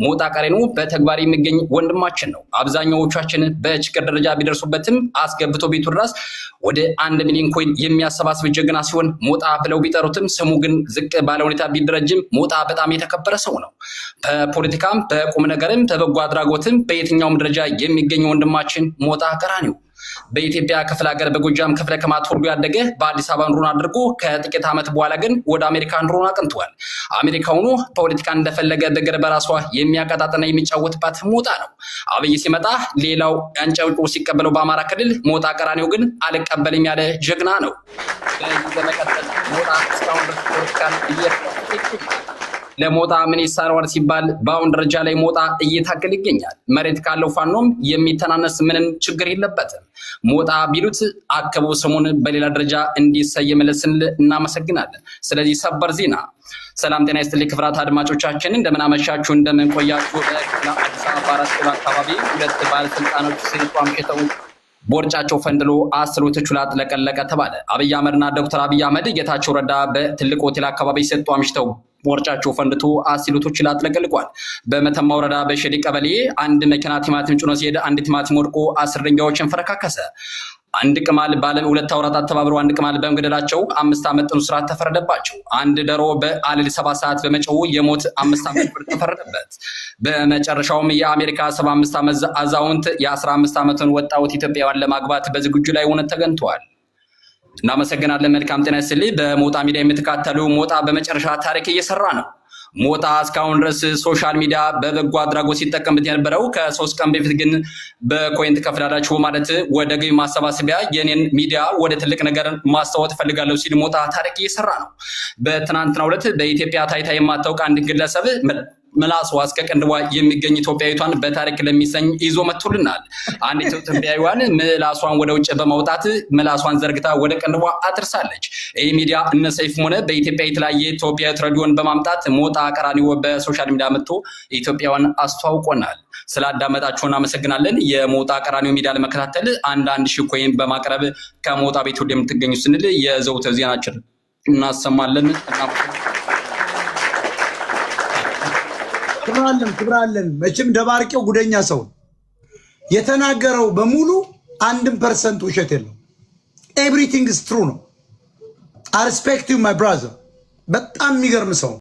ሞጣ ቀሬኑ በተግባር የሚገኝ ወንድማችን ነው። አብዛኛዎቻችን በችግር ደረጃ ቢደርሱበትም አስገብቶ ቤቱ ድረስ ወደ 1 ሚሊዮን ኮይን የሚያሰባስብ ጀግና ሲሆን ሞጣ ብለው ቢጠሩትም ስሙ ግን ዝቅ ባለ ሁኔታ ቢደረጅም ሞጣ በጣም የተከበረ ሰው ነው። በፖለቲካም በቁም ነገርም በበጎ አድራጎትም በየትኛውም ደረጃ የሚገኝ ወንድማችን ሞጣ ቀራኒዮ በኢትዮጵያ ክፍለ ሀገር በጎጃም ክፍለ ከተማ ተወልዶ ያደገ በአዲስ አበባ ኑሮን አድርጎ ከጥቂት ዓመት በኋላ ግን ወደ አሜሪካ ኑሮን አቅንቷል። አሜሪካውኑ ፖለቲካ እንደፈለገ በገር በራሷ የሚያቀጣጥና የሚጫወትባት ሞጣ ነው። አብይ ሲመጣ ሌላው ያንጨብጭቦ ሲቀበለው በአማራ ክልል ሞጣ ቀራኒዮ ግን አልቀበልም ያለ ጀግና ነው። በዚህ በመቀጠል ሞጣ እስካሁን ድረስ ፖለቲካን ለሞጣ ምን ይሳነዋል ሲባል በአሁን ደረጃ ላይ ሞጣ እየታገለ ይገኛል። መሬት ካለው ፋኖም የሚተናነስ ምንም ችግር የለበትም። ሞጣ ቢሉት አከቡ ስሙን በሌላ ደረጃ እንዲሰየምለስን እናመሰግናለን። ስለዚህ ሰበር ዜና። ሰላም ጤና ይስጥልኝ ክብራት አድማጮቻችን እንደምን አመሻችሁ እንደምን ቆያችሁ። በአዲስ አበባ አራት ኪሎ አካባቢ ሁለት ባለስልጣኖች ሲቋምከተው ቦርጫቸው ፈንድሎ አስሮት ቹላት ለቀለቀ ተባለ። አብይ አህመድና ዶክተር አብይ አህመድ ጌታቸው ረዳ በትልቅ ሆቴል አካባቢ ሲሰጡ አምሽተው ቦርጫቸው ፈንድቶ አሲሉቶች ላጥለቀልቋል። በመተማ ወረዳ በሸዲ ቀበሌ አንድ መኪና ቲማቲም ጭኖ ሲሄድ አንድ ቲማቲም ወድቆ 10 ድንጋዮችን ፈረካከሰ። አንድ ቅማል ባለ 2 አውራጣት ተባብረው አንድ ቅማል በመግደላቸው 5 ዓመት ጽኑ እስራት ተፈረደባቸው። አንድ ደሮ በአለል 7 ሰዓት በመጨው የሞት 5 ዓመት ፍርድ ተፈረደበት። በመጨረሻውም የአሜሪካ 75 ዓመት አዛውንት የ15 ዓመቱን ወጣት ኢትዮጵያውያን ለማግባት በዝግጁ ላይ ሆነ ተገኝተዋል። እናመሰግናለን። መልካም ጤና ይስጥልኝ። በሞጣ ሚዲያ የምትከታተሉ ሞጣ በመጨረሻ ታሪክ እየሰራ ነው። ሞጣ እስካሁን ድረስ ሶሻል ሚዲያ በበጎ አድራጎት ሲጠቀምበት የነበረው ከ3 ቀን በፊት ግን በኮይንት ከፍላላችሁ ማለት ወደ ገቢ ማሰባሰቢያ የኔን ሚዲያ ወደ ትልቅ ነገር ማስተዋወቅ ፈልጋለሁ ሲል ሞጣ ታሪክ እየሰራ ነው። በትናንትናው ዕለት በኢትዮጵያ ታይታ የማታውቅ አንድ ግለሰብ ምላሷ እስከ ቅንድቧ የሚገኝ ኢትዮጵያዊቷን በታሪክ ለሚሰኝ ይዞ መጥቶልናል። አንድ ኢትዮጵያዊዋን ምላሷን ወደ ውጭ በማውጣት ምላሷን ዘርግታ ወደ ቅንድቧ አጥርሳለች። ይህ ሚዲያ እነ ሰይፍም ሆነ በኢትዮጵያ የተለያየ ኢትዮጵያዊ ሬዲዮን በማምጣት ሞጣ ቀራኒዮ በሶሻል ሚዲያ መጥቶ ኢትዮጵያውን አስተዋውቆናል። ስላዳመጣችሁን አመሰግናለን። የሞጣ ቀራኒዮ ሚዲያ ለመከታተል አንድ ሺህ ኮይን በማቅረብ ከሞጣ ቤት ሁሉ የምትገኙ ስንል የዘውትር ዜናችን እናሰማለን። ክብራለን መቼም ደባርቄው ጉደኛ ሰው የተናገረው በሙሉ 1% ውሸት የለው። ኤቭሪቲንግ ኢዝ ትሩ ነው። I respect you my brother። በጣም የሚገርም ሰው